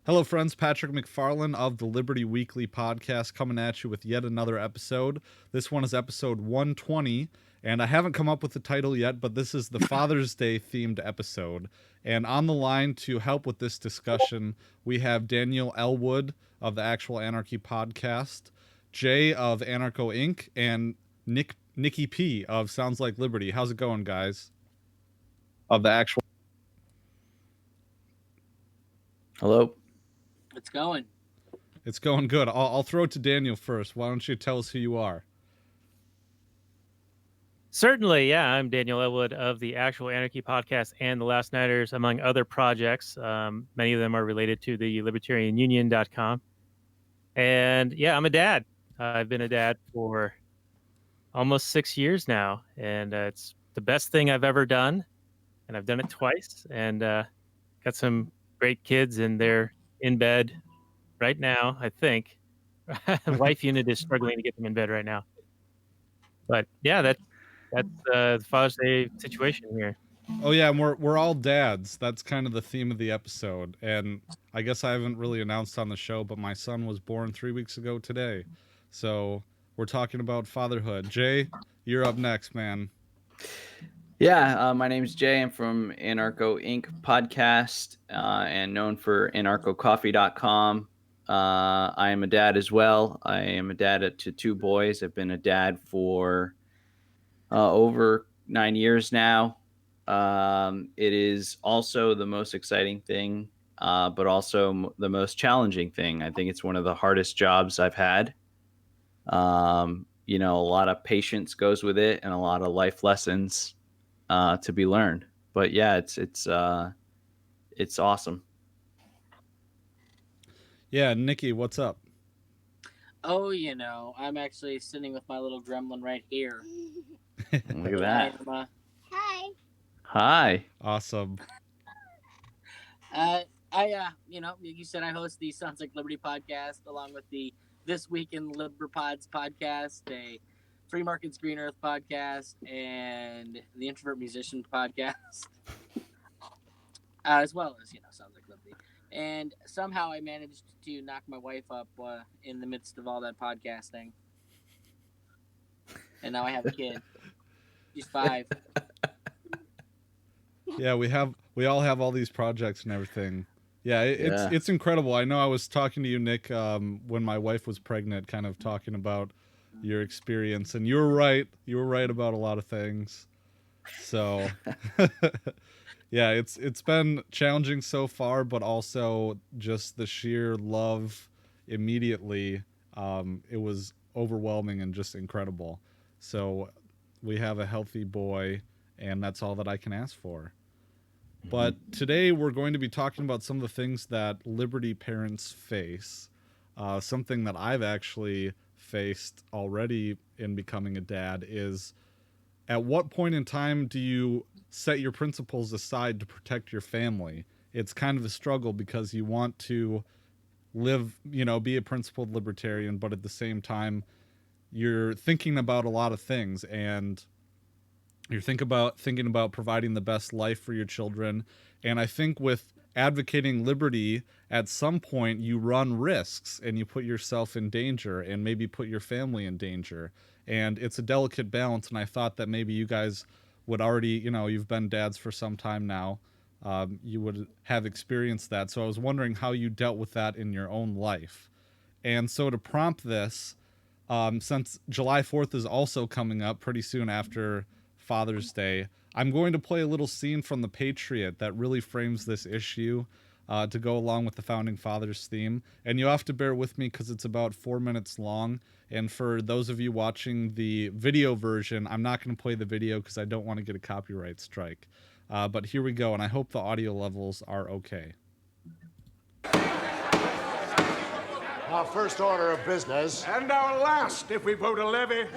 Hello, friends. Patrick McFarlane of the Liberty Weekly podcast coming at you with yet another episode. This one is episode 120, and I haven't come up with the title yet, but this is the Father's Day themed episode. And on the line to help with this discussion, we have Daniel Elwood of the Actual Anarchy podcast, Jay of AnarchoInc, and Nicky P of Sounds Like Liberty. How's it going, guys? Of the actual. Hello. It's going. It's going good. I'll throw it to Daniel first. Why don't you tell us who you are? Certainly, yeah. I'm Daniel Elwood of the Actual Anarchy podcast and the Last Nighters, among other projects. Many of them are related to the libertarianunion.com. And yeah, I'm a dad. I've been a dad for almost 6 years now, and it's the best thing I've ever done. And I've done it twice, and got some great kids, and they're in bed right now, I think. Wife unit is struggling to get them in bed right now. But yeah, that's the Father's Day situation here. Oh yeah, and we're all dads. That's kind of the theme of the episode. And I guess I haven't really announced on the show, but my son was born 3 weeks ago today. So we're talking about fatherhood. Jay, you're up next, man. Yeah, my name's Jay. I'm from AnarchoInc podcast and known for AnarchoCoffee.com. I am a dad as well. I am a dad to two boys. I've been a dad for over 9 years now. It is also the most exciting thing, but also the most challenging thing. I think it's one of the hardest jobs I've had. A lot of patience goes with it and a lot of life lessons to be learned. But yeah, it's awesome. Yeah, Nicky, what's up? Oh, I'm actually sitting with my little gremlin right here. Look at that. Hi. Hi. Awesome. You said I host the Sounds Like Liberty podcast along with the This Week in Liberpods podcast, a Free Markets Green Earth podcast, and the Introvert Musician podcast, as well as, Sounds Like Liberty. And somehow I managed to knock my wife up in the midst of all that podcasting. And now I have a kid. She's 5. Yeah, we all have all these projects and everything. Yeah, it's incredible. I know I was talking to you, Nick, when my wife was pregnant, kind of talking about your experience, and you were right. You were right about a lot of things. So, yeah, it's been challenging so far, but also just the sheer love immediately. It was overwhelming and just incredible. So, we have a healthy boy, and that's all that I can ask for. But today we're going to be talking about some of the things that Liberty parents face. Something that I've actually faced already in becoming a dad is, at what point in time do you set your principles aside to protect your family? It's kind of a struggle because you want to live, be a principled libertarian, but at the same time, you're thinking about a lot of things, and you're thinking about providing the best life for your children. And I think with advocating liberty, at some point you run risks and you put yourself in danger and maybe put your family in danger. And it's a delicate balance. And I thought that maybe you guys would already, you've been dads for some time now. You would have experienced that. So I was wondering how you dealt with that in your own life. And so to prompt this, since July 4th is also coming up pretty soon after Father's Day, I'm going to play a little scene from The Patriot that really frames this issue to go along with the Founding Fathers theme. And you have to bear with me because it's about 4 minutes long. And for those of you watching the video version, I'm not going to play the video because I don't want to get a copyright strike. But here we go, and I hope the audio levels are okay. Our first order of business. And our last, if we vote a levy. Order.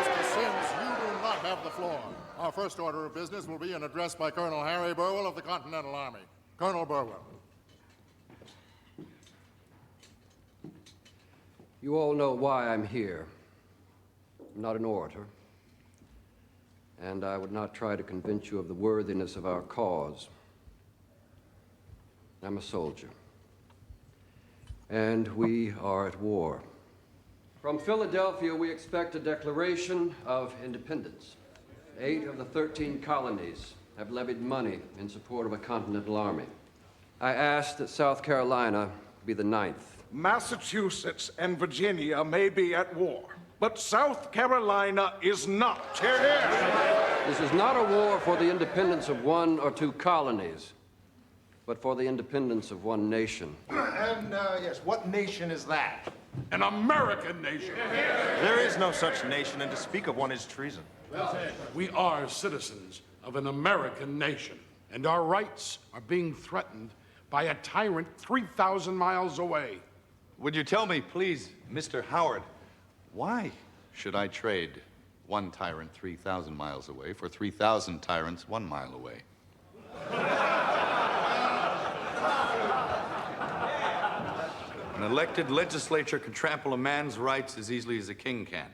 Mr. Sims, you do not have the floor. Our first order of business will be an address by Colonel Harry Burwell of the Continental Army. Colonel Burwell. You all know why I'm here. I'm not an orator, and I would not try to convince you of the worthiness of our cause. I'm a soldier. And we are at war. From Philadelphia, we expect a declaration of independence. 8 of the 13 colonies have levied money in support of a continental army. I ask that South Carolina be the 9th. Massachusetts and Virginia may be at war, but South Carolina is not. Hear, hear. This is not a war for the independence of 1 or 2 colonies, but for the independence of 1 nation. And, yes, what nation is that? An American nation. There is no such nation, and to speak of one is treason. We are citizens of an American nation, and our rights are being threatened by a tyrant 3,000 miles away. Would you tell me, please, Mr. Howard, why should I trade 1 tyrant 3,000 miles away for 3,000 tyrants 1 mile away? An elected legislature can trample a man's rights as easily as a king can.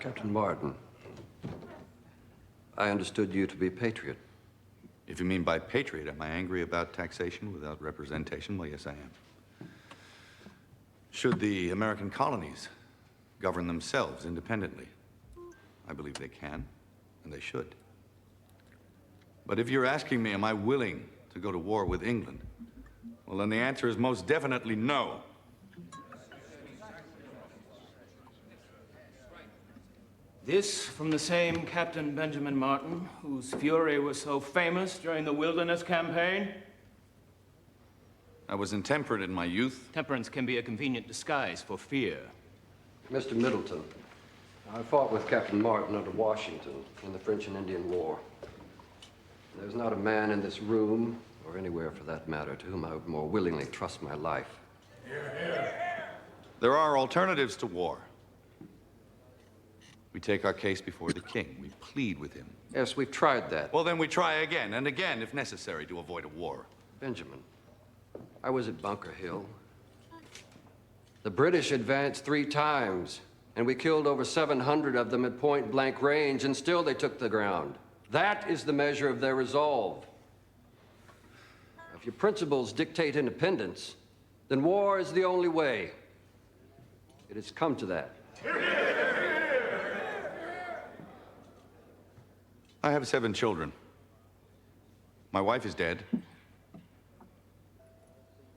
Captain Martin, I understood you to be a patriot. If you mean by patriot, am I angry about taxation without representation? Well, yes, I am. Should the American colonies govern themselves independently? I believe they can, and they should. But if you're asking me, am I willing to go to war with England? Well, then the answer is most definitely no. This from the same Captain Benjamin Martin, whose fury was so famous during the Wilderness Campaign? I was intemperate in my youth. Temperance can be a convenient disguise for fear. Mr. Middleton, I fought with Captain Martin under Washington in the French and Indian War. There's not a man in this room, or anywhere for that matter, to whom I would more willingly trust my life. There are alternatives to war. We take our case before the king. We plead with him. Yes, we've tried that. Well, then we try again and again, if necessary, to avoid a war. Benjamin, I was at Bunker Hill. The British advanced 3 times, and we killed over 700 of them at point-blank range, and still they took the ground. That is the measure of their resolve. If your principles dictate independence, then war is the only way. It has come to that. I have 7 children. My wife is dead.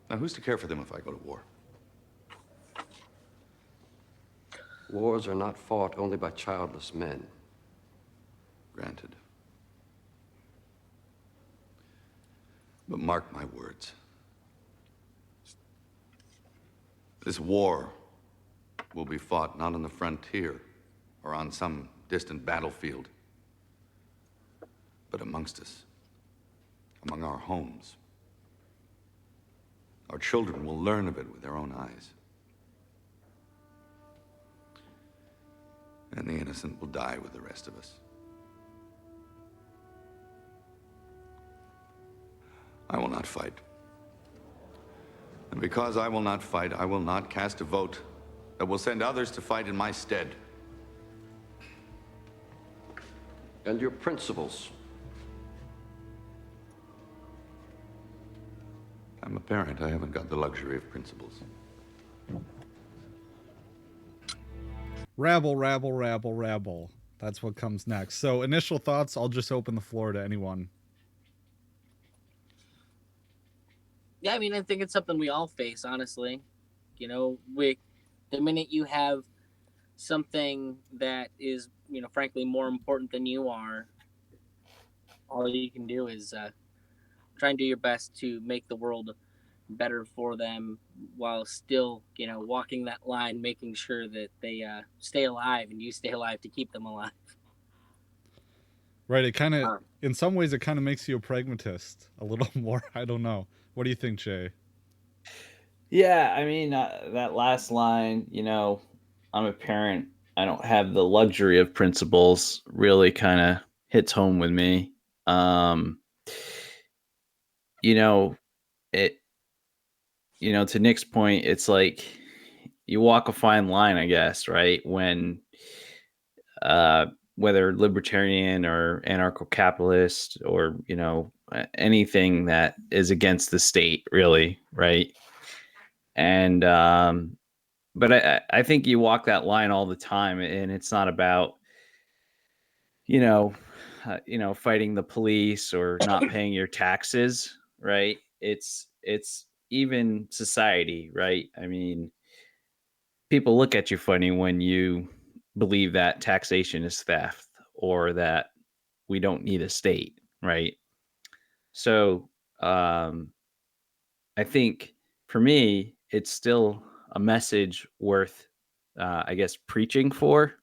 Now, who's to care for them if I go to war? Wars are not fought only by childless men. Granted. But mark my words. This war will be fought not on the frontier or on some distant battlefield, but amongst us, among our homes. Our children will learn of it with their own eyes. And the innocent will die with the rest of us. I will not fight. And because I will not fight, I will not cast a vote that will send others to fight in my stead. And your principles. I'm a parent. I haven't got the luxury of principles. Rabble, rabble, rabble, rabble. That's what comes next. So initial thoughts, I'll just open the floor to anyone. Yeah, I mean, I think it's something we all face, honestly. You know, the minute you have something that is, you know, frankly more important than you are, all you can do is try and do your best to make the world better for them while still, you know, walking that line, making sure that they stay alive and you stay alive to keep them alive. Right. It kind of, in some ways, it kind of makes you a pragmatist a little more. I don't know. What do you think, Jay? Yeah, I mean, that last line, you know, I'm a parent. I don't have the luxury of principles, really kind of hits home with me. You know, to Nick's point, it's like you walk a fine line, I guess, right? When, whether libertarian or anarcho-capitalist or, you know, anything that is against the state, really, right? And but I think you walk that line all the time, and it's not about fighting the police or not paying your taxes, right? It's even society, right? I mean, people look at you funny when you believe that taxation is theft or that we don't need a state, right? So I think for me, it's still a message worth, I guess, preaching for.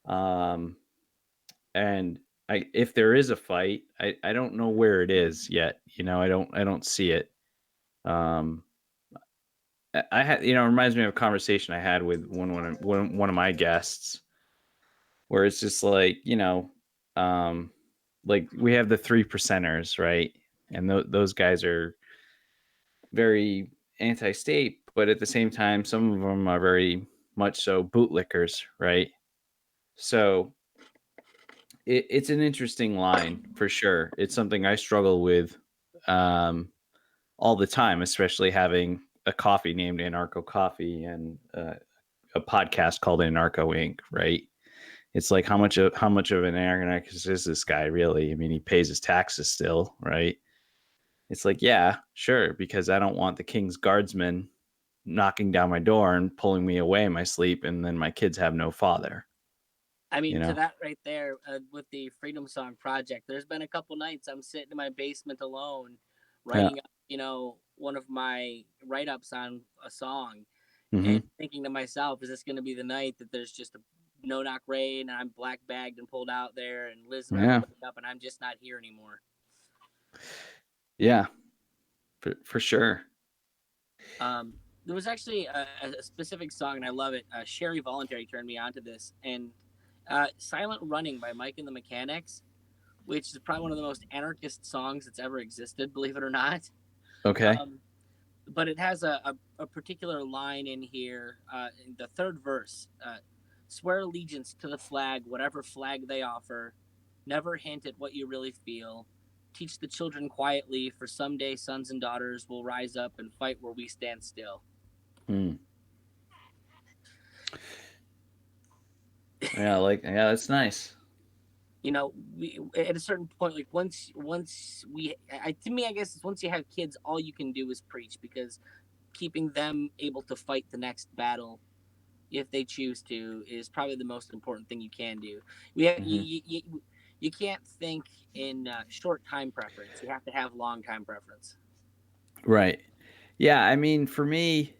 And if there is a fight, I don't know where it is yet. I don't see it. I had, it reminds me of a conversation I had with one of my guests, where it's just like, like we have the 3%ers, right? And those guys are very anti-state, but at the same time, some of them are very much so bootlickers, right? So it's an interesting line for sure. It's something I struggle with all the time, especially having a coffee named Anarcho Coffee and a podcast called AnarchoInc, right? It's like how much of an anarchist is this guy really? I mean, he pays his taxes still, right? It's like, yeah, sure, because I don't want the king's guardsmen knocking down my door and pulling me away in my sleep, and then my kids have no father. I mean, to that right there, with the Freedom Song Project, there's been a couple nights I'm sitting in my basement alone, writing up, one of my write-ups on a song, and thinking to myself, is this going to be the night that there's just a no-knock raid and I'm black bagged and pulled out there, and Liz and I wake up and I'm just not here anymore? Yeah, for sure. There was actually a specific song, and I love it. Sherry Voluntary turned me onto this, and Silent Running by Mike and the Mechanics, which is probably one of the most anarchist songs that's ever existed, believe it or not. Okay. But it has a particular line in here, in the third verse. Swear allegiance to the flag, whatever flag they offer. Never hint at what you really feel. Teach the children quietly, for someday sons and daughters will rise up and fight where we stand still. Yeah, that's nice. We, at a certain point, like once we, to me, I guess once you have kids, all you can do is preach, because keeping them able to fight the next battle, if they choose to, is probably the most important thing you can do. You can't think in short time preference. You have to have long time preference. Right. Yeah. I mean, for me,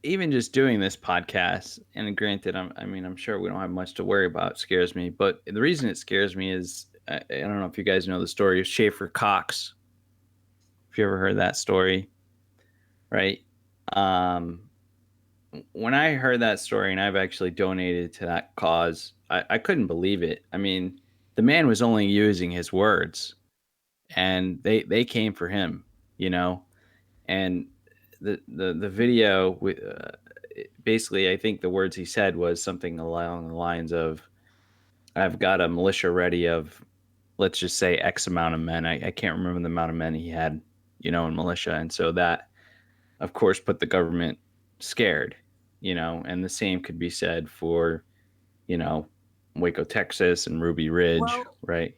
even just doing this podcast, and granted, I'm sure we don't have much to worry about, scares me. But the reason it scares me is, I don't know if you guys know the story of Schaefer Cox. If you ever heard that story, right? When I heard that story, and I've actually donated to that cause, I couldn't believe it. I mean, the man was only using his words, and they came for him, and the video, basically, I think the words he said was something along the lines of, I've got a militia ready of, let's just say, X amount of men. I can't remember the amount of men he had, in militia. And so that, of course, put the government scared, and the same could be said for, Waco, Texas and Ruby Ridge, right?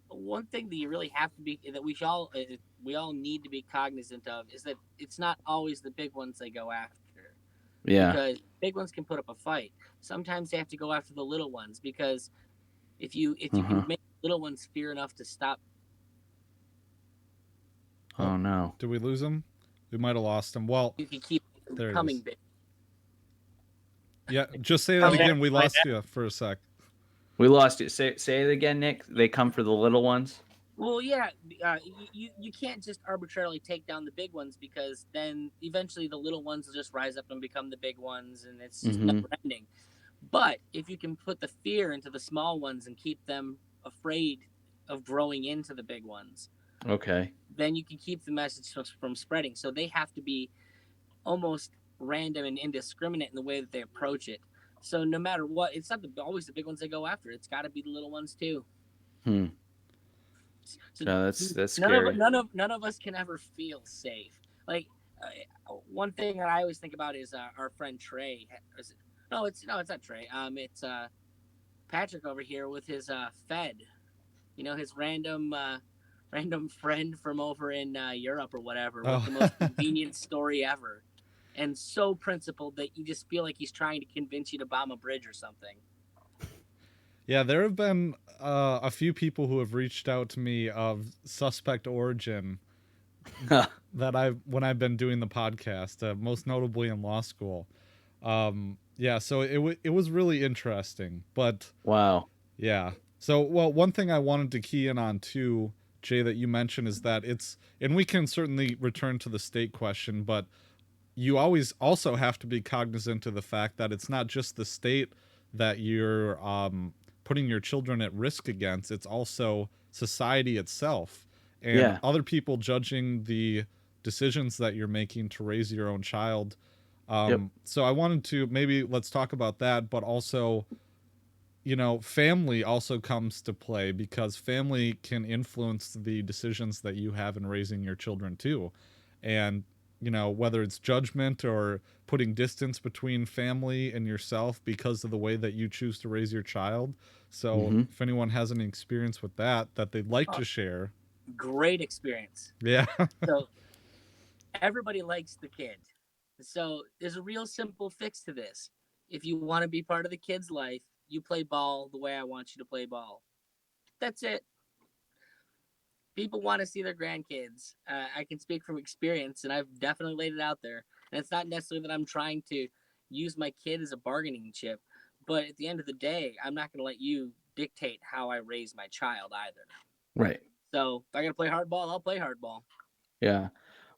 One thing that you really have to be, that we all need to be cognizant of, is that it's not always the big ones they go after. Yeah. Because big ones can put up a fight. Sometimes they have to go after the little ones, because if you can make little ones fear enough to stop. Oh no! Did we lose him? We might have lost him. Well, you can keep becoming big. Yeah, just say that again. We lost you for a sec. We lost you. Say it again, Nick. They come for the little ones. Well, yeah, you can't just arbitrarily take down the big ones, because then eventually the little ones will just rise up and become the big ones, and it's just never ending. But if you can put the fear into the small ones and keep them afraid of growing into the big ones, okay, then you can keep the message from spreading. So they have to be almost random and indiscriminate in the way that they approach it. So no matter what, it's not always the big ones they go after. It's got to be the little ones too. So no, that's none scary. None of us can ever feel safe. Like one thing that I always think about is our friend Trey. It's not Trey. It's Patrick over here with his Fed. His random friend from over in Europe or whatever, with the most convenient story ever, and so principled that you just feel like he's trying to convince you to bomb a bridge or something. Yeah, there have been a few people who have reached out to me of suspect origin that when I've been doing the podcast, most notably in law school. Yeah, so it was really interesting, but wow. Yeah. So, well, one thing I wanted to key in on too, Jay, that you mentioned is that and we can certainly return to the state question, but you always also have to be cognizant of the fact that it's not just the state that you're putting your children at risk against, it's also society itself and other people judging the decisions that you're making to raise your own child. So I wanted to maybe let's talk about that, but also, family also comes to play because family can influence the decisions that you have in raising your children too. And, whether it's judgment or putting distance between family and yourself because of the way that you choose to raise your child. So if anyone has any experience with that they'd like to share. Great experience. Yeah. So everybody likes the kid. So there's a real simple fix to this. If you want to be part of the kid's life, you play ball the way I want you to play ball. That's it. People want to see their grandkids. I can speak from experience, and I've definitely laid it out there. And it's not necessarily that I'm trying to use my kid as a bargaining chip, but at the end of the day, I'm not going to let you dictate how I raise my child either. Right. So if I got to play hardball, I'll play hardball. Yeah.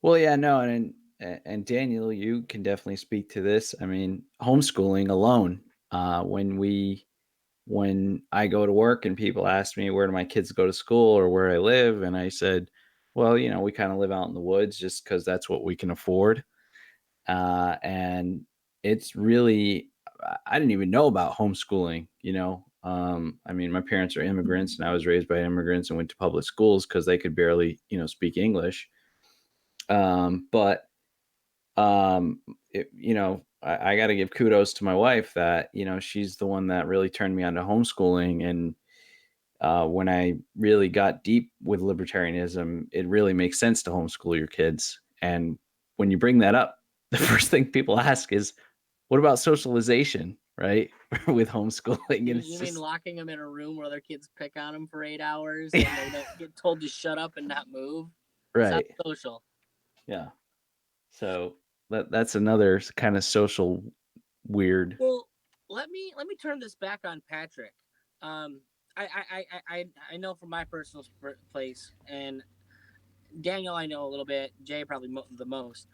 Well, yeah, no, and Daniel, you can definitely speak to this. I mean, homeschooling alone, when I go to work and people ask me where do my kids go to school or where I live, and I said, well, we kind of live out in the woods just because that's what we can afford. And it's really, I didn't even know about homeschooling. I mean, my parents are immigrants, and I was raised by immigrants and went to public schools because they could barely, speak English. But I got to give kudos to my wife that, she's the one that really turned me on to homeschooling. And when I really got deep with libertarianism, it really makes sense to homeschool your kids. And when you bring that up, the first thing people ask is, what about socialization, right? With homeschooling. You mean locking them in a room where other kids pick on them for 8 hours and they don't get told to shut up and not move? Right. It's not social. Yeah. So that's another kind of social weird. Well, let me turn this back on Patrick. I know from my personal place, and Daniel I know a little bit, Jay probably the most,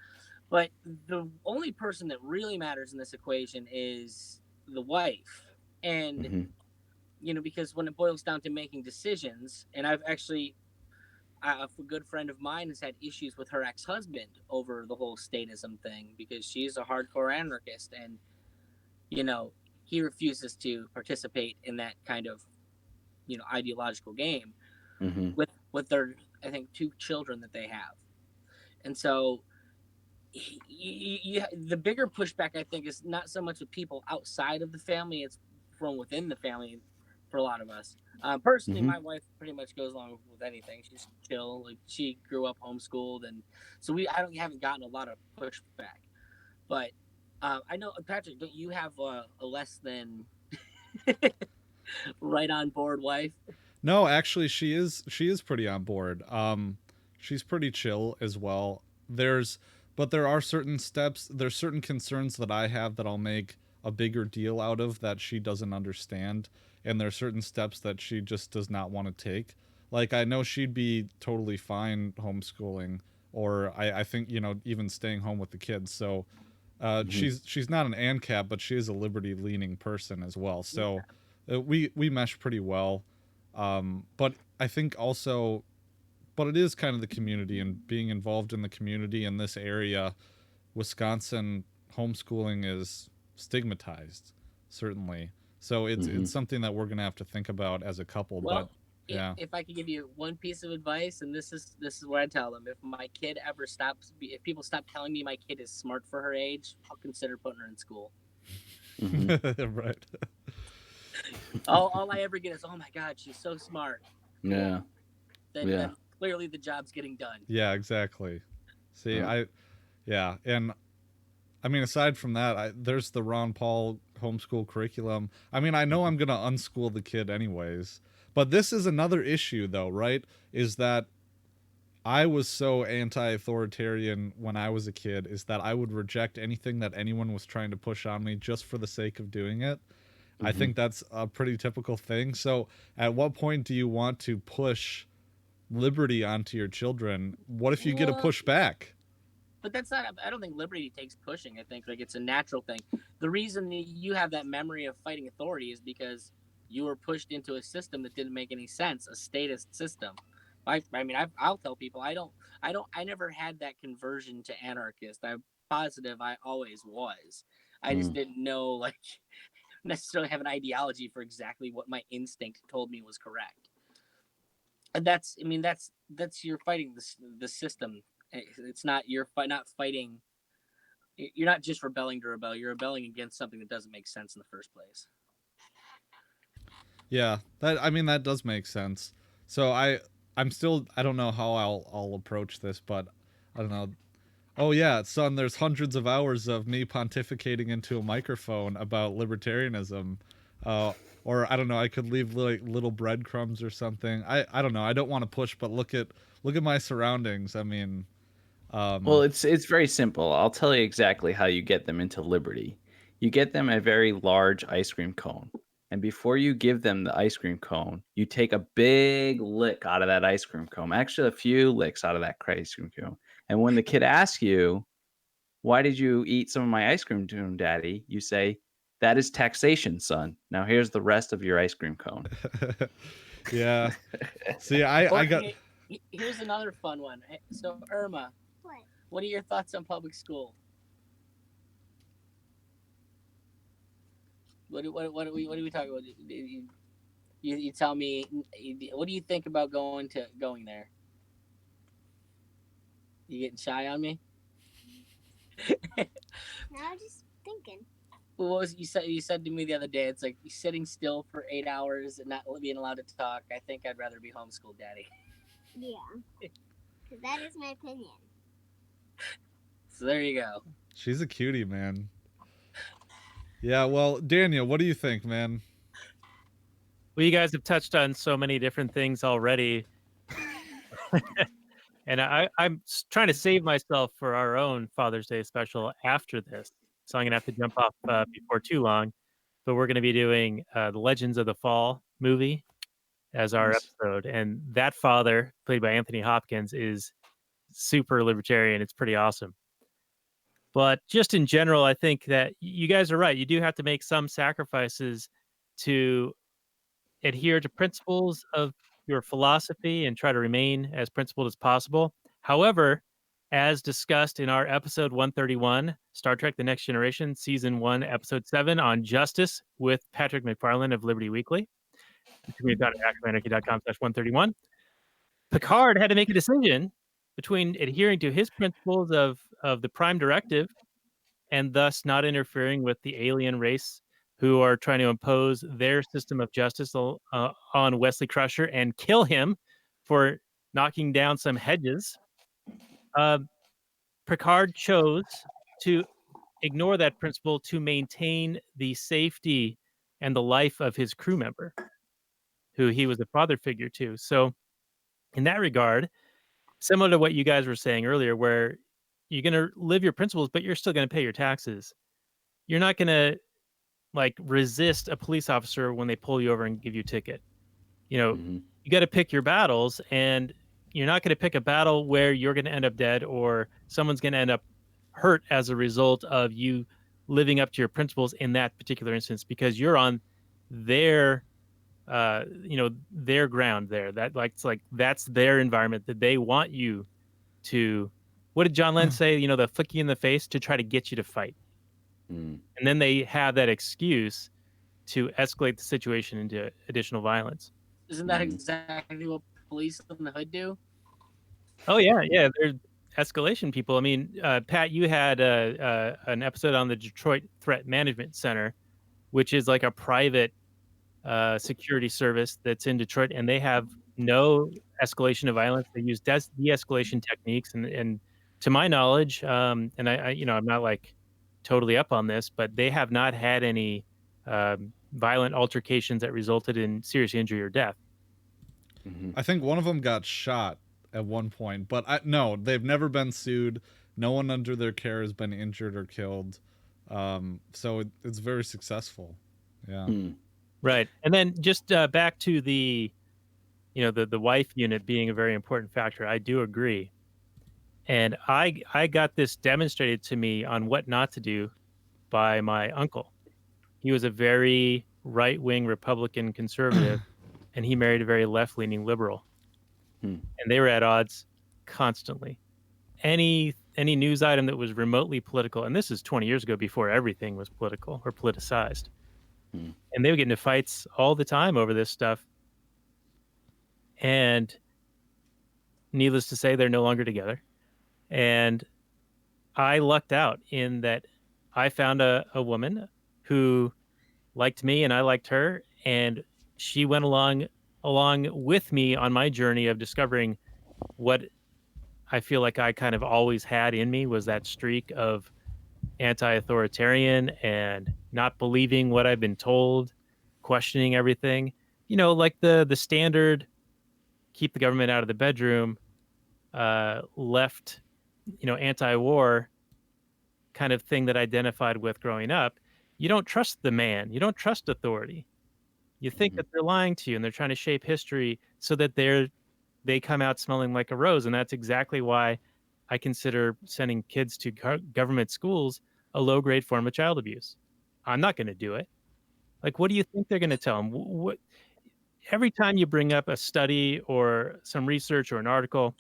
but the only person that really matters in this equation is the wife. And because when it boils down to making decisions, and I've actually a good friend of mine has had issues with her ex-husband over the whole statism thing because she's a hardcore anarchist, and he refuses to participate in that kind of ideological game with their, I think, 2 children that they have. And so the bigger pushback, I think, is not so much with people outside of the family, it's from within the family for a lot of us. Personally, my wife pretty much goes along with anything. She's chill. Like, she grew up homeschooled, and so haven't gotten a lot of pushback. But I know, Patrick, don't you have a less than right on board wife? No, actually, she is pretty on board. She's pretty chill as well. But there are certain steps, there's certain concerns that I have that I'll make a bigger deal out of that she doesn't understand, and there are certain steps that she just does not want to take. Like, I know she'd be totally fine homeschooling, or I think, even staying home with the kids. So she's not an ANCAP, but she is a liberty-leaning person as well. So we mesh pretty well. But I think also, but it is kind of the community and being involved in the community in this area. Wisconsin homeschooling is stigmatized, certainly. So it's something that we're going to have to think about as a couple. Well, if I could give you one piece of advice, and this is what I tell them: if my kid ever stops, if people stop telling me my kid is smart for her age, I'll consider putting her in school. Right. All I ever get is, oh my God, she's so smart. Cool. Yeah. Then clearly the job's getting done. Yeah, exactly. See, and I mean, aside from that, there's the Ron Paul homeschool curriculum. I mean, I know I'm gonna unschool the kid anyways, but this is another issue, though, right? Is that I was so anti-authoritarian when I was a kid, is that I would reject anything that anyone was trying to push on me just for the sake of doing it. I think that's a pretty typical thing. So at what point do you want to push liberty onto your children? What if you get a pushback? But that's not, I don't think liberty takes pushing. I think like it's a natural thing. The reason you have that memory of fighting authority is because you were pushed into a system that didn't make any sense, a statist system. I'll tell people I never had that conversion to anarchist. I'm positive I always was. I just didn't know, like, necessarily have an ideology for exactly what my instinct told me was correct. And that's you're fighting the system. It's not not fighting. You're not just rebelling to rebel. You're rebelling against something that doesn't make sense in the first place. Yeah, that does make sense. So I'm still, I don't know how I'll approach this, but I don't know. Oh yeah, son, there's hundreds of hours of me pontificating into a microphone about libertarianism. Or I don't know, I could leave like little breadcrumbs or something. I don't know. I don't want to push, but look at my surroundings. I mean, well, it's very simple. I'll tell you exactly how you get them into liberty. You get them a very large ice cream cone. And before you give them the ice cream cone, you take a big lick out of that ice cream cone. Actually, a few licks out of that ice cream cone. And when the kid asks you, why did you eat some of my ice cream, Daddy? You say, that is taxation, son. Now here's the rest of your ice cream cone. Yeah. See, I got... Here's another fun one. So, Irma, what are your thoughts on public school? What are we talking about? You tell me. What do you think about going there? You getting shy on me? No, I'm just thinking. What was you said to me the other day? It's like sitting still for 8 hours and not being allowed to talk. I think I'd rather be homeschooled, Daddy. Yeah, because that is my opinion. So there you go. She's a cutie, man. Yeah, well, Daniel, what do you think, man? Well, you guys have touched on so many different things already. And I'm trying to save myself for our own Father's Day special after this. So I'm going to have to jump off before too long. But we're going to be doing the Legends of the Fall movie as our episode. And that father, played by Anthony Hopkins, is super libertarian. It's pretty awesome. But just in general, I think that you guys are right. You do have to make some sacrifices to adhere to principles of your philosophy and try to remain as principled as possible. However, as discussed in our episode 131, Star Trek The Next Generation, Season 1, Episode 7 on justice with Patrick McFarlane of Liberty Weekly, which can be found at AnarchoInc.com/131, Picard had to make a decision between adhering to his principles of the Prime Directive and thus not interfering with the alien race who are trying to impose their system of justice on Wesley Crusher and kill him for knocking down some hedges. Picard chose to ignore that principle to maintain the safety and the life of his crew member, who he was a father figure to. So in that regard, similar to what you guys were saying earlier, where you're going to live your principles, but you're still going to pay your taxes. You're not going to resist a police officer when they pull you over and give you a ticket. You got to pick your battles, and you're not going to pick a battle where you're going to end up dead or someone's going to end up hurt as a result of you living up to your principles in that particular instance, because you're on their their ground there. That's their environment that they want you to. What did John Lennon say? The flick you in the face to try to get you to fight. And then they have that excuse to escalate the situation into additional violence. Isn't that exactly what police in the hood do? Oh yeah, yeah. They're escalation people. I mean, Pat, you had an episode on the Detroit Threat Management Center, which is like a private security service that's in Detroit, and they have no escalation of violence. They use de-escalation techniques, and to my knowledge, and I, you know, I'm not like totally up on this, but they have not had any violent altercations that resulted in serious injury or death. I think one of them got shot at one point, but no, they've never been sued. No one under their care has been injured or killed. So it's very successful. Yeah. Right. And then just back to the, you know, the wife unit being a very important factor. I do agree. And I got this demonstrated to me on what not to do by my uncle. He was a very right-wing Republican conservative, and he married a very left-leaning liberal. And they were at odds constantly. Any news item that was remotely political, and this is 20 years ago before everything was political or politicized. And they would get into fights all the time over this stuff. And needless to say, they're no longer together. And I lucked out in that I found a woman who liked me and I liked her. And she went along with me on my journey of discovering what I feel like I kind of always had in me, was that streak of anti-authoritarian and not believing what I've been told, questioning everything. You know, like the standard keep the government out of the bedroom, left, you know, anti-war kind of thing that I identified with growing up. You don't trust the man. You don't trust authority. You think that they're lying to you and they're trying to shape history so that they come out smelling like a rose. And that's exactly why I consider sending kids to government schools a low-grade form of child abuse. I'm not going to do it. Like, what do you think they're going to tell them? What, every time you bring up a study or some research or an article,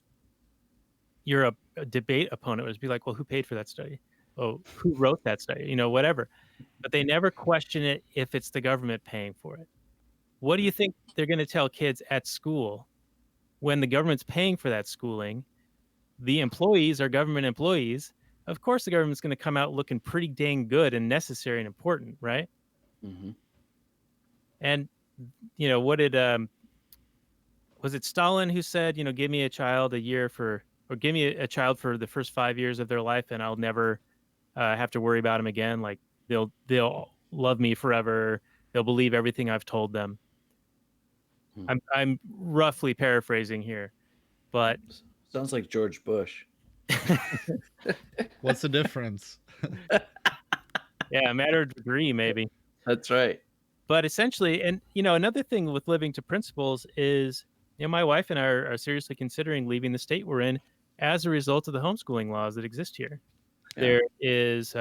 you're a debate opponent would be like, well, who paid for that study? Oh, who wrote that study? You know, whatever. But they never question it if it's the government paying for it. What do you think they're going to tell kids at school when the government's paying for that schooling? The employees are government employees. Of course, the government's going to come out looking pretty dang good and necessary and important, right? And, you know, what did, was it Stalin who said, you know, give me a child a year for, or give me a child for the first 5 years of their life and I'll never have to worry about them again. Like they'll love me forever. They'll believe everything I've told them. I'm roughly paraphrasing here, but sounds like George Bush. What's the difference? Yeah, a matter of degree, maybe. That's right. But essentially, and you know, another thing with living to principles is, you know, my wife and I are seriously considering leaving the state we're in as a result of the homeschooling laws that exist here. Yeah. There is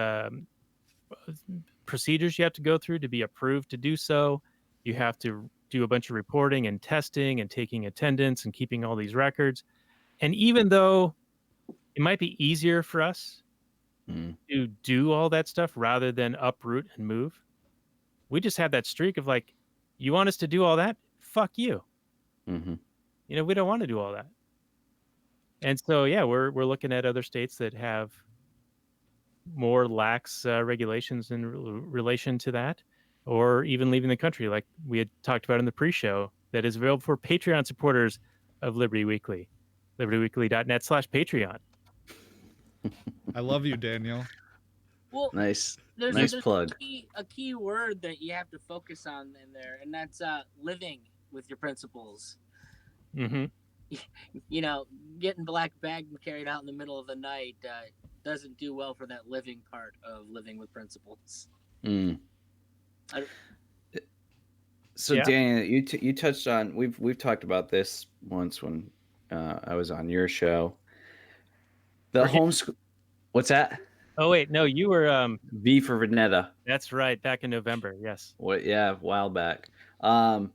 procedures you have to go through to be approved to do so. You have to do a bunch of reporting and testing and taking attendance and keeping all these records. And even though it might be easier for us to do all that stuff rather than uproot and move, we just have that streak of like, you want us to do all that? Fuck you. You know, we don't want to do all that. And so, yeah, we're looking at other states that have more lax regulations in relation to that, or even leaving the country, like we had talked about in the pre-show, that is available for Patreon supporters of Liberty Weekly, libertyweekly.net/Patreon. I love you, Daniel. Well, nice plug. A key word that you have to focus on in there, and that's living with your principles. You know, getting black bagged and carried out in the middle of the night doesn't do well for that living part of living with principles. So, yeah. Daniel, you touched on, we've talked about this once when I was on your show. The homeschool. What's that? Oh wait, no, you were V for Vanetta. That's right, back in November. Yes. What? Yeah, a while back. But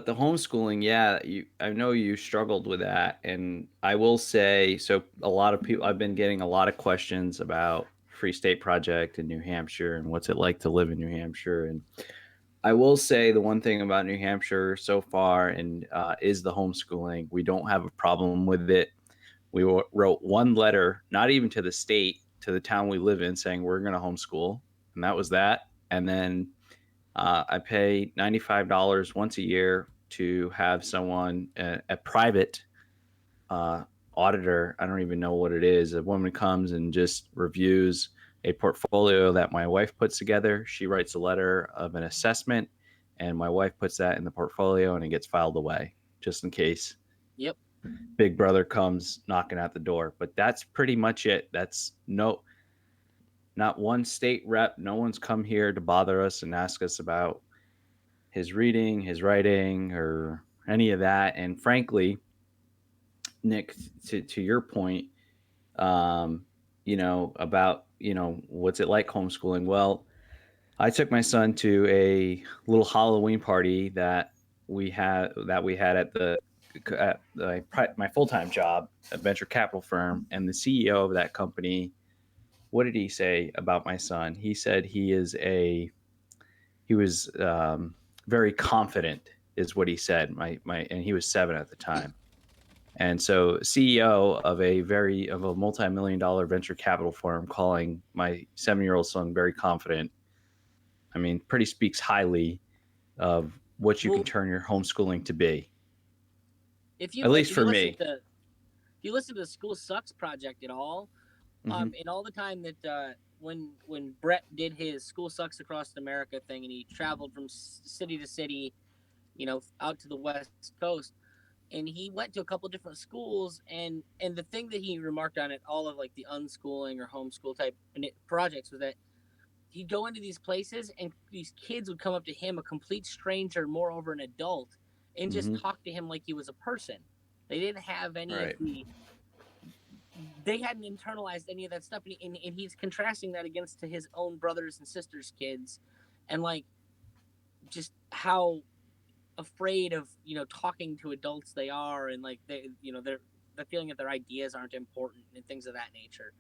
the homeschooling, yeah, I know you struggled with that, and I will say, so a lot of people, I've been getting a lot of questions about Free State Project in New Hampshire and what's it like to live in New Hampshire, and I will say the one thing about New Hampshire so far and is the homeschooling. We don't have a problem with it. We wrote one letter, not even to the state, to the town we live in, saying we're going to homeschool, and that was that. And then I pay $95 once a year to have someone, a private auditor. I don't even know what it is. A woman comes and just reviews a portfolio that my wife puts together. She writes a letter of an assessment, and my wife puts that in the portfolio, and it gets filed away just in case. Yep. Big brother comes knocking at the door. But that's pretty much it. That's not one state rep. No one's come here to bother us and ask us about his reading, his writing, or any of that. And frankly, Nick, to your point, about, what's it like homeschooling? Well, I took my son to a little Halloween party that we had at my full-time job, a venture capital firm, and the CEO of that company. What did he say about my son? He said he was very confident, is what he said. And he was 7 at the time. And so CEO of a multi-million-dollar venture capital firm calling my 7-year-old son very confident, I mean, pretty speaks highly of what you can turn your homeschooling to be. At least for me. If you listen to the School Sucks project at all, and all the time that when Brett did his School Sucks Across America thing, and he traveled from city to city, out to the West Coast, and he went to a couple different schools, and the thing that he remarked on at all of like the unschooling or homeschool type projects was that he'd go into these places and these kids would come up to him, a complete stranger, moreover an adult, and just talk to him like he was a person. They didn't have any of they hadn't internalized any of that stuff, and he's contrasting that against to his own brothers and sisters' kids, and like just how afraid of talking to adults they are, and like they're the feeling that their ideas aren't important and things of that nature.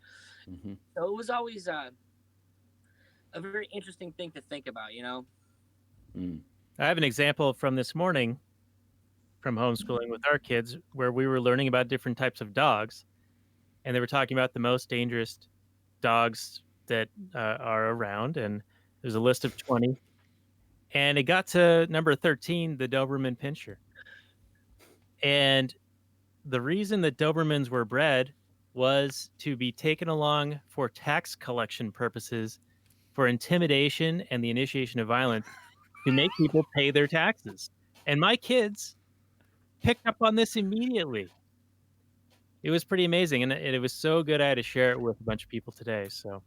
So it was always a very interesting thing to think about. I have an example from this morning from homeschooling with our kids where we were learning about different types of dogs, and they were talking about the most dangerous dogs that are around, and there's a list of 20. And it got to number 13, the Doberman Pinscher. And the reason that Dobermans were bred was to be taken along for tax collection purposes, for intimidation and the initiation of violence, to make people pay their taxes. And my kids picked up on this immediately. It was pretty amazing, and it was so good I had to share it with a bunch of people today. So,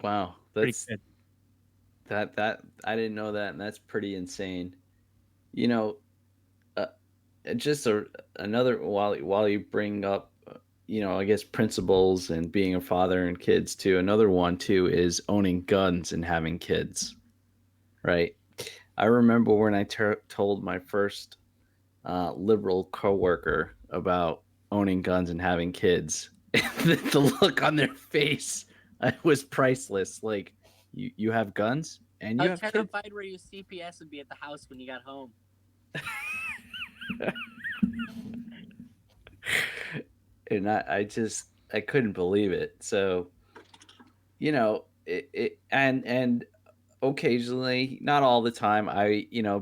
wow, that's that I didn't know that, and that's pretty insane. Just another while you bring up, I guess principles and being a father and kids too. Another one too is owning guns and having kids, right? I remember when I told my first liberal coworker about owning guns and having kids, the look on their face was priceless. Like, you have guns and you have kids? How terrified were you CPS would be at the house when you got home? And I couldn't believe it. So, and occasionally, not all the time,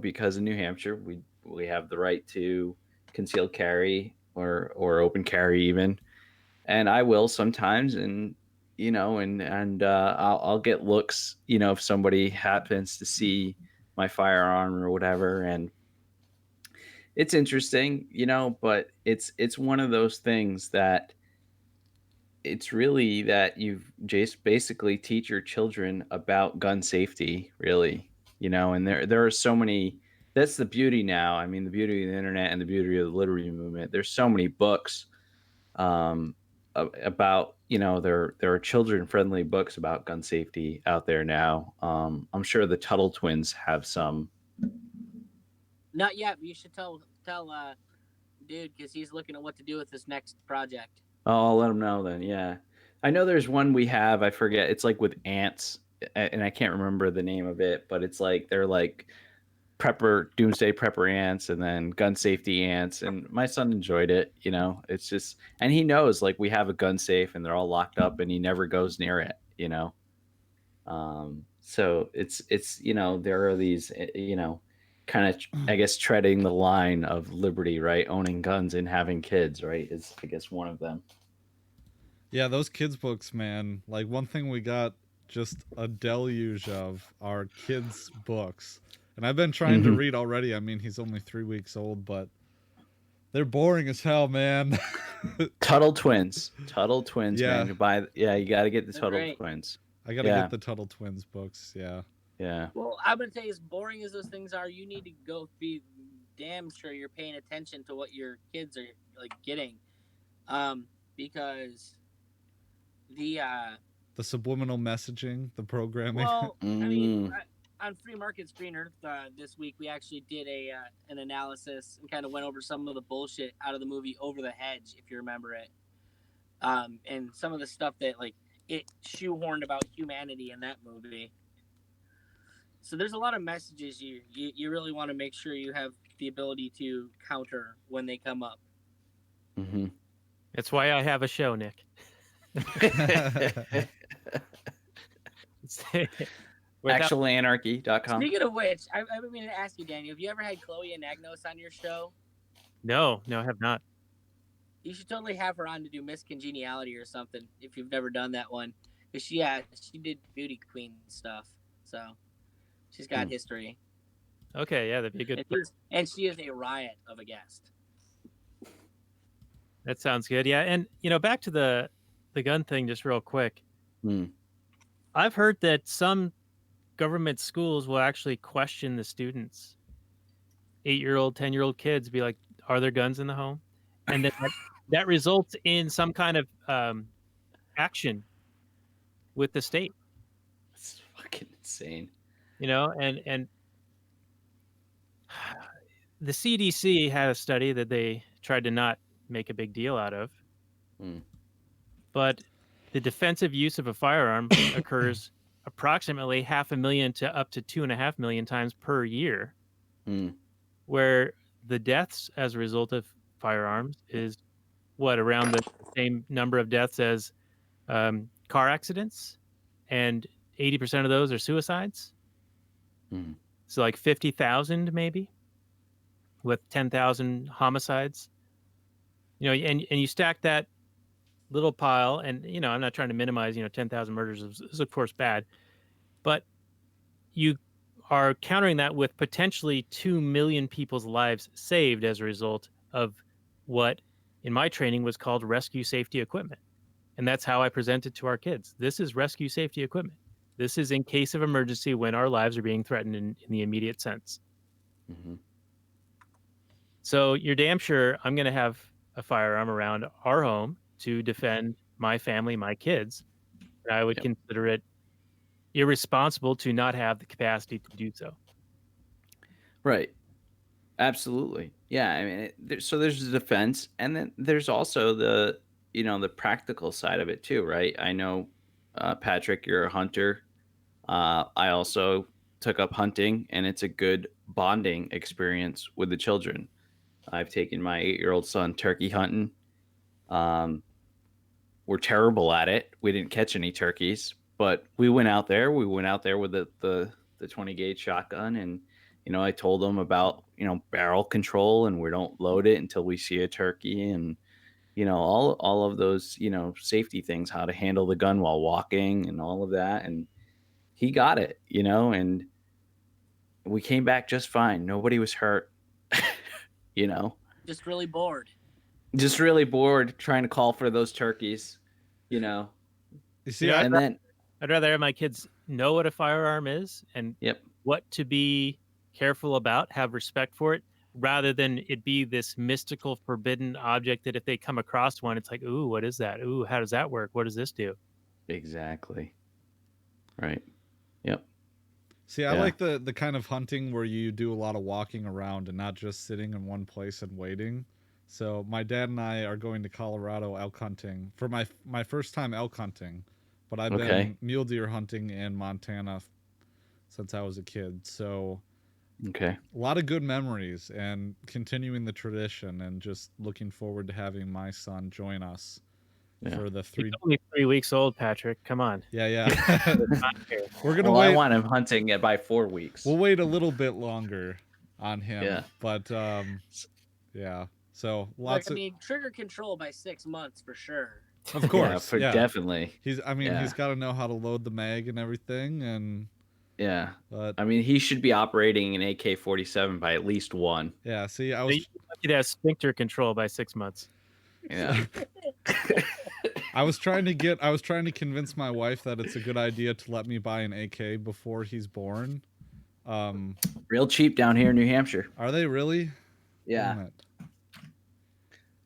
because in New Hampshire, we have the right to concealed carry or open carry even. And I will sometimes, and I'll get looks, if somebody happens to see my firearm or whatever. And it's interesting, but it's one of those things that it's really that you've just basically teach your children about gun safety, really, and there are so many. That's the beauty now. I mean, the beauty of the internet and the beauty of the liberty movement. There's so many books about, there are children-friendly books about gun safety out there now. I'm sure the Tuttle twins have some. Not yet, but you should tell dude, because he's looking at what to do with this next project. Oh, I'll let him know then. Yeah, I know there's one we have. I forget. It's like with ants, and I can't remember the name of it, but it's like they're like doomsday prepper ants and then gun safety ants, and my son enjoyed it. It's just, and he knows like we have a gun safe and they're all locked up and he never goes near it. So it's there are these kind of I guess treading the line of liberty, right? Owning guns and having kids, right, is I guess one of them. Yeah, those kids books, man. Like, one thing we got just a deluge of are kids books. And I've been trying to read already. I mean, he's only 3 weeks old, but they're boring as hell, man. Tuttle Twins, Yeah. man. You got to get the Tuttle Twins. I got to get the Tuttle Twins books, yeah. Well, I'm going to tell you, as boring as those things are, you need to go be damn sure you're paying attention to what your kids are like getting. Because the subliminal messaging, the programming. Well, I mean, on Free Market Screen Earth this week, we actually did an analysis and kind of went over some of the bullshit out of the movie Over the Hedge, if you remember it, and some of the stuff that like it shoehorned about humanity in that movie. So there's a lot of messages you really want to make sure you have the ability to counter when they come up. Mm-hmm. That's why I have a show, Nick. ActualAnarchy.com. Speaking of which, I've been meaning to ask you, Daniel, have you ever had Chloe Anagnos on your show? No, I have not. You should totally have her on to do Miss Congeniality or something if you've never done that one. Because she did beauty queen stuff, so she's got history. Okay, yeah, that'd be a good. And she is a riot of a guest. That sounds good. Yeah, and back to the gun thing, just real quick. I've heard that some government schools will actually question the students. 8-year-old, 10-year-old kids be like, "Are there guns in the home?" And then that results in some kind of action with the state. It's fucking insane. And the CDC had a study that they tried to not make a big deal out of. But the defensive use of a firearm occurs approximately 500,000 to up to 2.5 million times per year, where the deaths as a result of firearms is around the same number of deaths as car accidents, and 80% of those are suicides. So like 50,000 maybe, with 10,000 homicides. And you stack that little pile, and I'm not trying to minimize 10,000 murders is of course bad, but you are countering that with potentially 2 million people's lives saved as a result of what in my training was called rescue safety equipment. And that's how I present it to our kids. This is rescue safety equipment. This is in case of emergency when our lives are being threatened in the immediate sense. So you're damn sure I'm going to have a firearm around our home to defend my family, my kids. And I would consider it irresponsible to not have the capacity to do so. Right. Absolutely. Yeah. I mean, so there's the defense, and then there's also the practical side of it too, right? I know, Patrick, you're a hunter. I also took up hunting, and it's a good bonding experience with the children. I've taken my 8-year-old son turkey hunting. We're terrible at it. We didn't catch any turkeys, but we went out there. We went out there with the 20 gauge shotgun, and I told them about barrel control, and we don't load it until we see a turkey, and all of those safety things, how to handle the gun while walking, and all of that. And he got it, and we came back just fine. Nobody was hurt. Just really bored. Just really bored trying to call for those turkeys, You see, and then I'd rather have my kids know what a firearm is and what to be careful about, have respect for it, rather than it be this mystical, forbidden object that if they come across one, it's like, ooh, what is that? Ooh, how does that work? What does this do? Exactly. Right. Yep. See, I like the kind of hunting where you do a lot of walking around and not just sitting in one place and waiting. So my dad and I are going to Colorado elk hunting for my first time elk hunting, but I've been mule deer hunting in Montana since I was a kid. So a lot of good memories and continuing the tradition, and just looking forward to having my son join us for the He's only 3 weeks old, Patrick. Come on. Yeah. We're gonna wait. I want him hunting it by 4 weeks. We'll wait a little bit longer on him. Yeah. But yeah. So I mean, trigger control by 6 months for sure. Of course. Definitely. He's got to know how to load the mag and everything, and but I mean, he should be operating an AK-47 by at least 1. Yeah, see, I was lucky to have sphincter control by 6 months. Yeah. I was trying to convince my wife that it's a good idea to let me buy an AK before he's born. Real cheap down here in New Hampshire. Are they really? Yeah.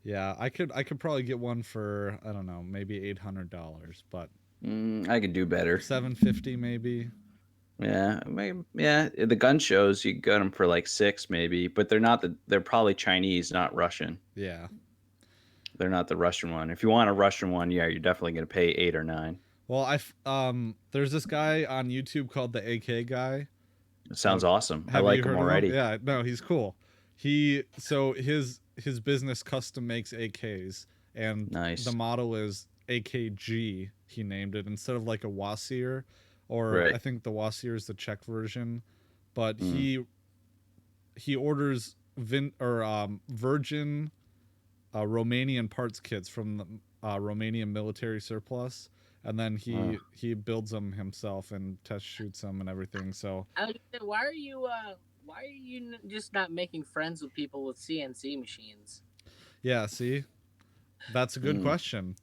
Yeah, I could probably get one for, I don't know, maybe $800, but I could do better. $750 maybe. Yeah, the gun shows you get them for like 6 maybe, but they're probably Chinese, not Russian. Yeah. They're not the Russian one. If you want a Russian one, yeah, you're definitely going to pay 8 or 9. Well, there's this guy on YouTube called the AK guy. It sounds awesome. I like him already. Yeah, no, he's cool. His business custom makes AKs, and the model is AKG. He named it instead of like a Wasir, or I think the Wasir is the Czech version, but he orders virgin Romanian parts kits from the Romanian military surplus, and then he builds them himself and test shoots them and everything. So why are you just not making friends with people with CNC machines? Yeah, see, that's a good question.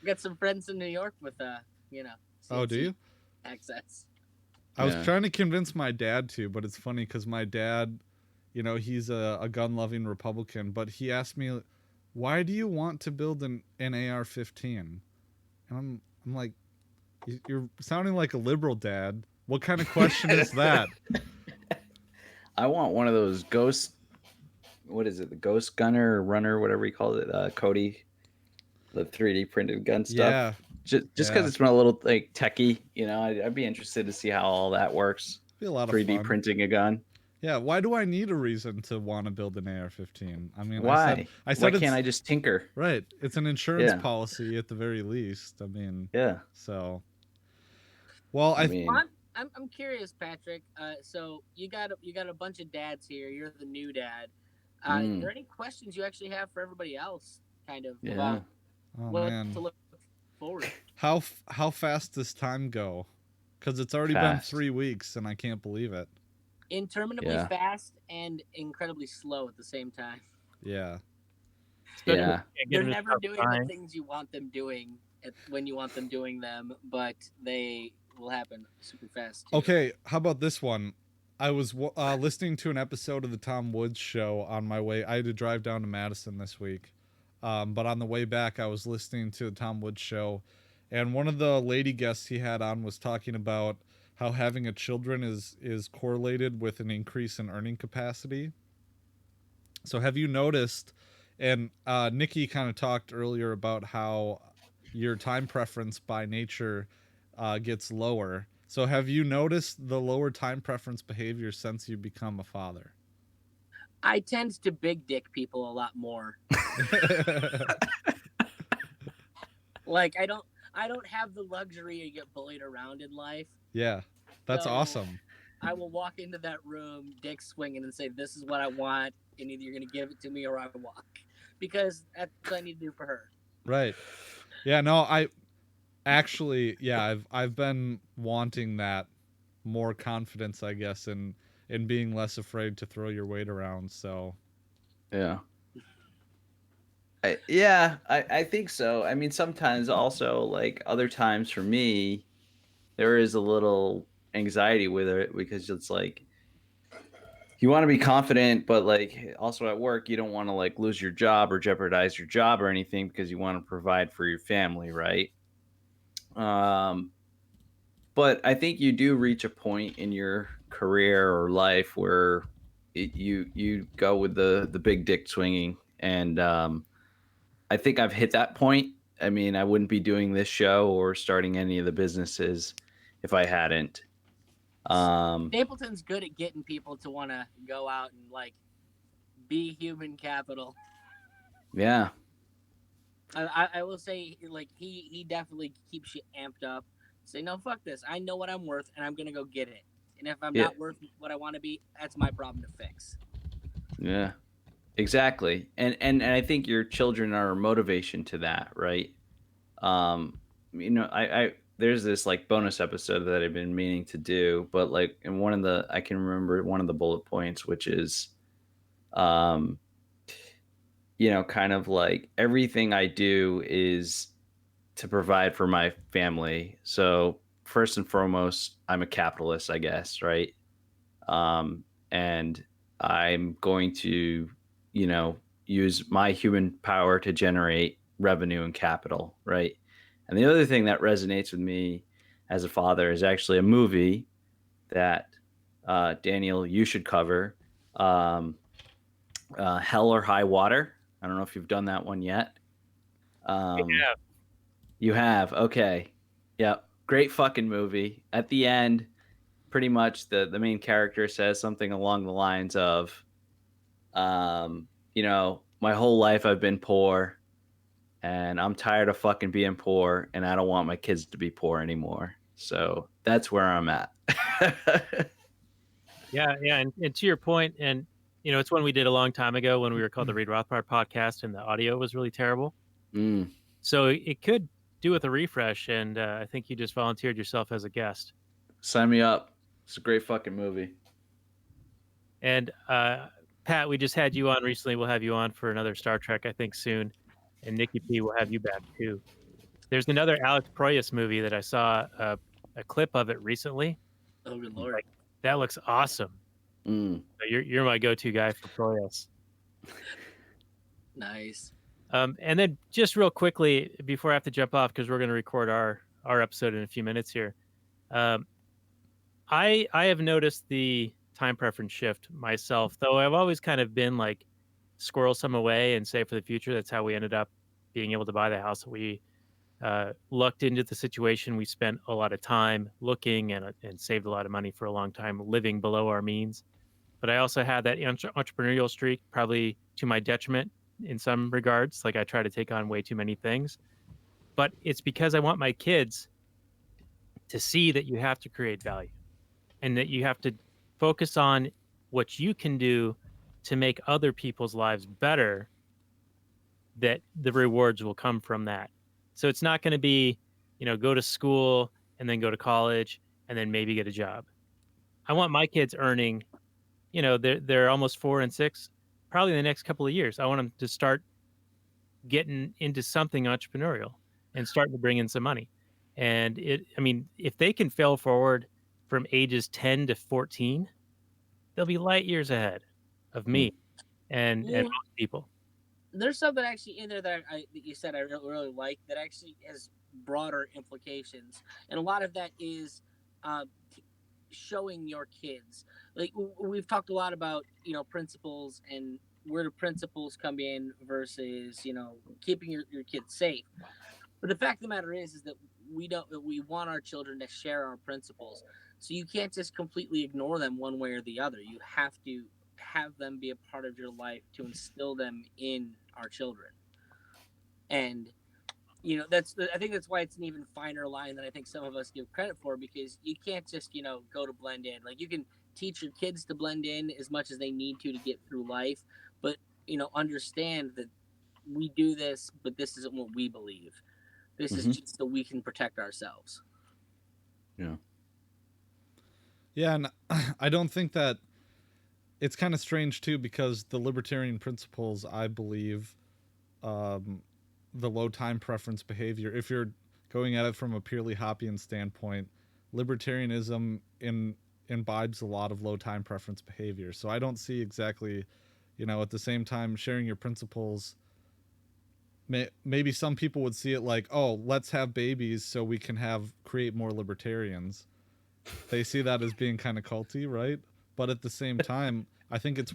Got some friends in New York with CNC oh, do you? Access. I was trying to convince my dad to, but it's funny because my dad, he's a gun-loving Republican, but he asked me, why do you want to build an AR-15? And I'm like, you're sounding like a liberal, Dad. What kind of question is that? I want one of those ghost, what is it? The ghost gunner or runner, whatever you call it, Cody, the 3D printed gun stuff. Yeah. Just because it's been a little like techie, I'd be interested to see how all that works. Be a lot of 3D fun. printing a gun. Yeah, why do I need a reason to want to build an AR-15? I mean, why? I said why can't I just tinker? Right, it's an insurance policy at the very least. I mean, So, well, I'm curious, Patrick. So you got a bunch of dads here. You're the new dad. Are there any questions you actually have for everybody else? Kind of about what to look forward to? How fast does time go? Because it's already been 3 weeks, and I can't believe it. Interminably fast and incredibly slow at the same time. Yeah. Yeah. They're never doing the things you want them doing when you want them doing them, but they will happen super fast too. Okay, how about this one? I was listening to an episode of the Tom Woods show on my way. I had to drive down to Madison this week. But on the way back, I was listening to the Tom Woods show, and one of the lady guests he had on was talking about how having a children is correlated with an increase in earning capacity. So have you noticed, and Nicky kind of talked earlier about how your time preference by nature gets lower. So have you noticed the lower time preference behavior since you become a father? I tend to big dick people a lot more. Like I don't have the luxury to get bullied around in life. Yeah, that's awesome. I will walk into that room, dick swinging, and say, "This is what I want, and either you're gonna give it to me or I walk," because that's what I need to do for her. Right. Yeah. No. I've been wanting that more confidence, I guess, in being less afraid to throw your weight around. So. Yeah. I think so. I mean, sometimes also, like other times for me, there is a little anxiety with it because it's like you want to be confident, but like also at work, you don't want to like lose your job or jeopardize your job or anything because you want to provide for your family, right? But I think you do reach a point in your career or life where you go with the big dick swinging, and I think I've hit that point I mean, I wouldn't be doing this show or starting any of the businesses if I hadn't. Stapleton's good at getting people to want to go out and like be human capital. Yeah. I will say, like, he definitely keeps you amped up. Say, no, fuck this. I know what I'm worth, and I'm gonna go get it. And if I'm not worth what I want to be, that's my problem to fix. Yeah, exactly. And I think your children are a motivation to that, right? You know, I there's this like bonus episode that I've been meaning to do, but like in I can remember one of the bullet points, which is, you know, kind of like everything I do is to provide for my family. So first and foremost, I'm a capitalist, I guess, right? And I'm going to, you know, use my human power to generate revenue and capital, right? And the other thing that resonates with me as a father is actually a movie that Daniel, you should cover, Hell or High Water. I don't know if you've done that one yet. Yeah. You have? Okay. Yeah. Great fucking movie. At the end, pretty much the main character says something along the lines of, you know, my whole life I've been poor and I'm tired of fucking being poor and I don't want my kids to be poor anymore. So that's where I'm at. Yeah. And to your point, and, you know, it's one we did a long time ago when we were called the Reed Rothbard podcast and the audio was really terrible. So it could do with a refresh. And I think you just volunteered yourself as a guest. Sign me up. It's a great fucking movie. And Pat, we just had you on recently. We'll have you on for another Star Trek, I think, soon. And Nicky P, will have you back too. There's another Alex Proyas movie that I saw a clip of it recently. Oh, good Lord. Like, that looks awesome. So you're my go-to guy for Proyas. Nice. And then just real quickly before I have to jump off, because we're going to record our episode in a few minutes here. I have noticed the time preference shift myself, though I've always kind of been like squirrel some away and save for the future. That's how we ended up being able to buy the house that we looked into the situation. We spent a lot of time looking and saved a lot of money for a long time living below our means. But I also had that entrepreneurial streak, probably to my detriment in some regards. Like I try to take on way too many things, but it's because I want my kids to see that you have to create value and that you have to focus on what you can do to make other people's lives better, that the rewards will come from that. So it's not going to be, you know, go to school and then go to college and then maybe get a job. I want my kids earning, you know, they're almost 4 and 6, probably in the next couple of years. I want them to start getting into something entrepreneurial and starting to bring in some money. And I mean, if they can fail forward from ages 10 to 14, they'll be light years ahead of me and most people. There's something actually in there that you said I really like that actually has broader implications, and a lot of that is showing your kids. Like we've talked a lot about, you know, principles and where do principles come in versus, you know, keeping your kids safe. But the fact of the matter is that we want our children to share our principles. So you can't just completely ignore them one way or the other. You have to have them be a part of your life to instill them in our children. And, you know, I think that's why it's an even finer line than I think some of us give credit for, because you can't just, you know, go to blend in. Like you can teach your kids to blend in as much as they need to get through life, but, you know, understand that we do this, but this isn't what we believe. This is just so we can protect ourselves. Yeah. Yeah, and I don't think that it's kind of strange too, because the libertarian principles, I believe, the low time preference behavior, if you're going at it from a purely Hoppian standpoint, libertarianism imbibes a lot of low time preference behavior. So I don't see exactly, you know, at the same time sharing your principles, maybe some people would see it like, oh, let's have babies so we can create more libertarians. They see that as being kind of culty, right? But at the same time, I think it's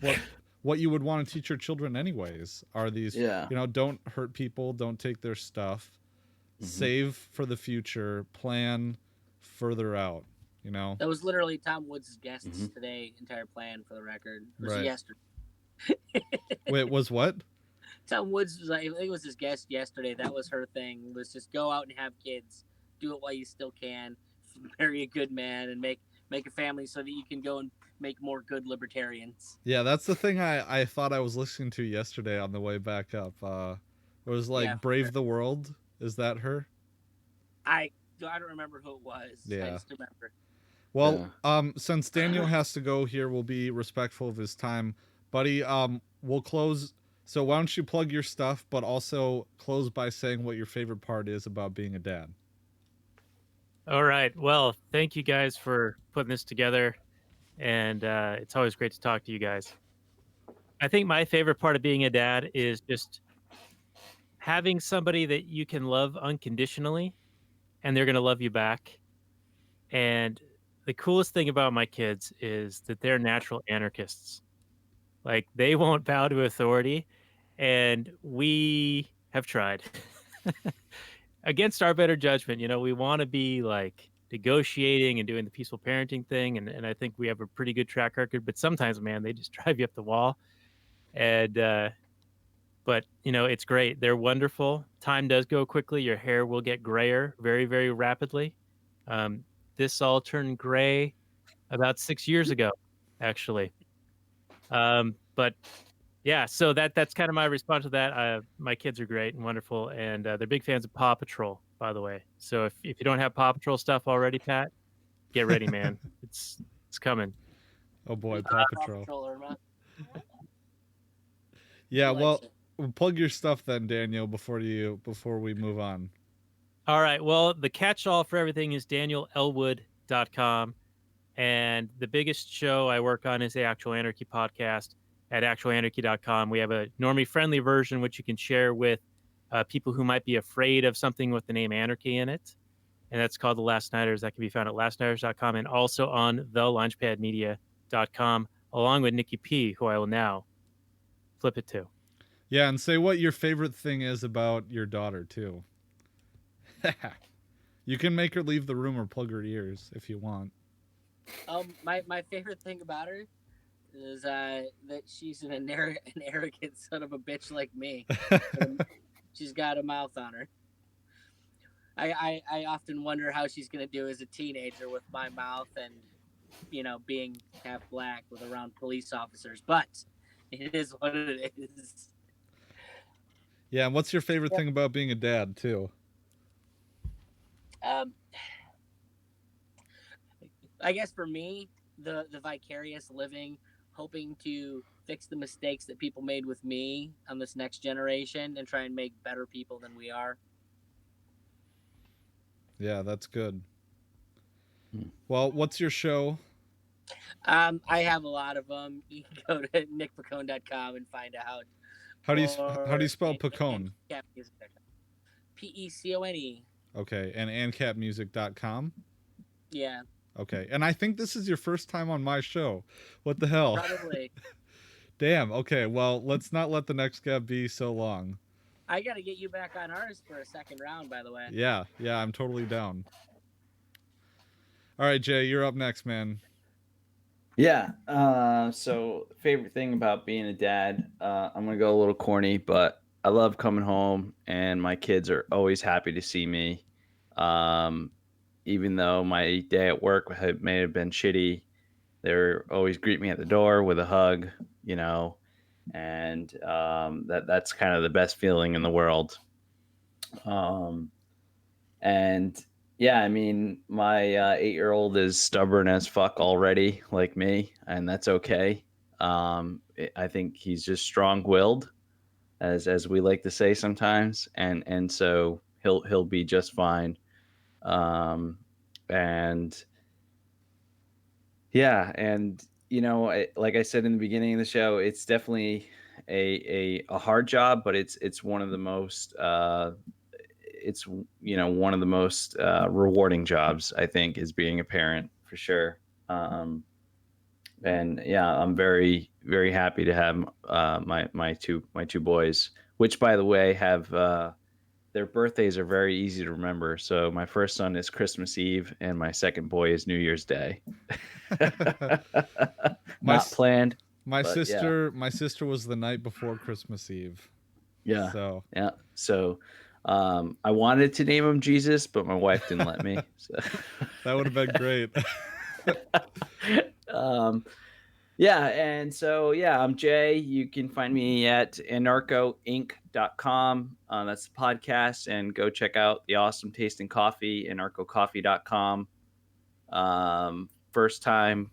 what you would want to teach your children anyways, are these, you know, don't hurt people, don't take their stuff, save for the future, plan further out, you know? That was literally Tom Woods' guests today, entire plan for the record. It was yesterday. Wait, was what? Tom Woods was, I think it was his guest yesterday. That was her thing, was just go out and have kids. Do it while you still can. Marry a good man and make a family so that you can go and make more good libertarians. Yeah, that's the thing I thought I was listening to yesterday on the way back up. It was like Brave the World. Is that her? I don't remember who it was. Yeah. I just remember. Well, since Daniel has to go here, we'll be respectful of his time. Buddy, we'll close. So why don't you plug your stuff, but also close by saying what your favorite part is about being a dad. All right. Well, thank you guys for putting this together. And it's always great to talk to you guys. I think my favorite part of being a dad is just having somebody that you can love unconditionally and they're going to love you back. And the coolest thing about my kids is that they're natural anarchists. Like, they won't bow to authority, and we have tried. Against our better judgment, you know, we want to be like negotiating and doing the peaceful parenting thing, and I think we have a pretty good track record, but sometimes, man, they just drive you up the wall. And but you know, it's great. They're wonderful. Time does go quickly. Your hair will get grayer very, very rapidly. This all turned gray about 6 years ago, actually. But yeah, so that's kind of my response to that. My kids are great and wonderful, and they're big fans of Paw Patrol, by the way. So if you don't have Paw Patrol stuff already, Pat, get ready, man. It's coming. Oh boy, Paw Patrol. Yeah, well, plug your stuff then, Daniel, before we move on. All right. Well, the catch-all for everything is danielelwood.com. And the biggest show I work on is the Actual Anarchy podcast at actualanarchy.com. We have a normie-friendly version, which you can share with people who might be afraid of something with the name Anarchy in it. And that's called The Last Nighters. That can be found at lastnighters.com and also on thelaunchpadmedia.com, along with Nicky P, who I will now flip it to. Yeah, and say what your favorite thing is about your daughter, too. You can make her leave the room or plug her ears if you want. My favorite thing about her is that she's an arrogant son of a bitch like me. She's got a mouth on her. I often wonder how she's gonna do as a teenager with my mouth and, you know, being half black with around police officers. But it is what it is. Yeah, and what's your favorite thing about being a dad too? I guess for me, the vicarious living, hoping to fix the mistakes that people made with me on this next generation and try and make better people than we are. Yeah, that's good. Well, what's your show? I have a lot of them. You can go to nickpacone.com and find out. How do you spell Pacone? Pecone. Okay, and ancapmusic.com? Yeah. Okay, and I think this is your first time on my show. What the hell? Probably. Damn, okay, well, let's not let the next gap be so long. I got to get you back on ours for a second round, by the way. Yeah, I'm totally down. All right, Jay, you're up next, man. Yeah, so favorite thing about being a dad, I'm going to go a little corny, but I love coming home, and my kids are always happy to see me. Even though my day at work may have been shitty, they're always greet me at the door with a hug, you know, and that's kind of the best feeling in the world. And yeah, I mean, my 8-year-old is stubborn as fuck already, like me, and that's okay. I think he's just strong-willed, as we like to say sometimes, and so he'll be just fine. And yeah, and you know, like I said in the beginning of the show, it's definitely a hard job, but it's one of the most it's, you know, one of the most rewarding jobs, I think, is being a parent, for sure. And yeah, I'm very, very happy to have my two boys, which, by the way, have their birthdays are very easy to remember. So my first son is Christmas Eve, and my second boy is New Year's Day. Not planned. My but sister was the night before Christmas Eve. Yeah. So I wanted to name him Jesus, but my wife didn't let me. So. That would have been great. I'm Jay. You can find me at AnarchoInc.com. That's the podcast, and go check out the awesome tasting coffee, AnarchoCoffee.com. First time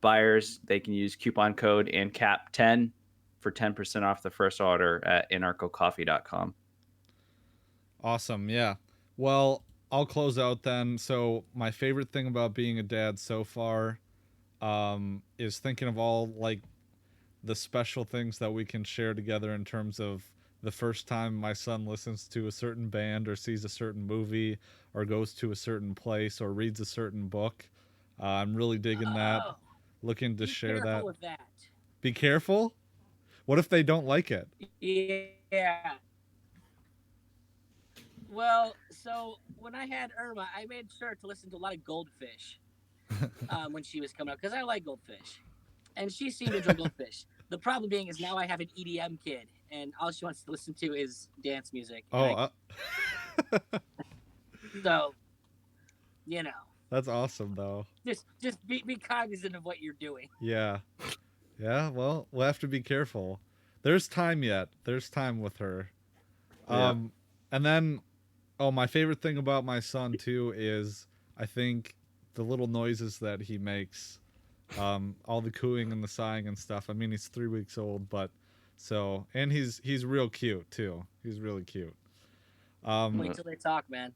buyers, they can use coupon code ANCAP10 for 10% off the first order at AnarchoCoffee.com. Awesome. Yeah. Well, I'll close out then. So my favorite thing about being a dad so far is thinking of all like the special things that we can share together in terms of the first time my son listens to a certain band or sees a certain movie or goes to a certain place or reads a certain book. I'm really digging that. Looking to share that. With that. Be careful. What if they don't like it? Yeah. Well, so when I had Irma, I made sure to listen to a lot of Goldfish when she was coming up, because I like Goldfish. And she seemed to enjoy Goldfish. The problem being is now I have an EDM kid, and all she wants to listen to is dance music. So, you know. That's awesome, though. Just be cognizant of what you're doing. Yeah. Yeah, well, we'll have to be careful. There's time yet. There's time with her. And then, my favorite thing about my son, too, is I think the little noises that he makes. All the cooing and the sighing and stuff. I mean, he's 3 weeks old, but and he's real cute, too. He's really cute. Wait till they talk, man.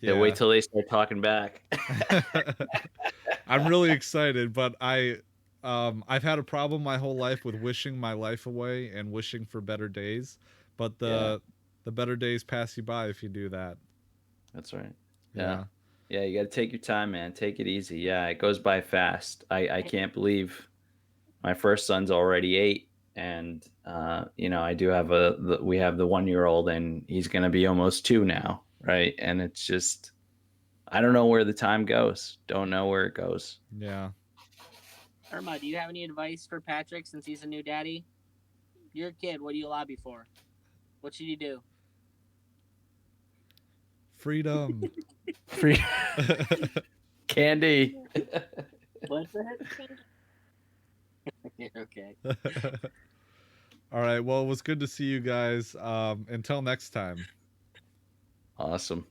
Yeah, wait till they start talking back. I'm really excited, but I've had a problem my whole life with wishing my life away and wishing for better days, but the better days pass you by if you do that. That's right. Yeah, you got to take your time, man. Take it easy. Yeah, it goes by fast. I can't believe my first son's already 8, and I do have we have the 1-year-old, and he's going to be almost 2 now, right? And it's just, I don't know where the time goes. Don't know where it goes. Yeah. Irma, do you have any advice for Patrick since he's a new daddy? You're a kid. What do you lobby for? What should you do? Freedom. Candy. What's that? Okay. All right. Well, it was good to see you guys. Until next time. Awesome.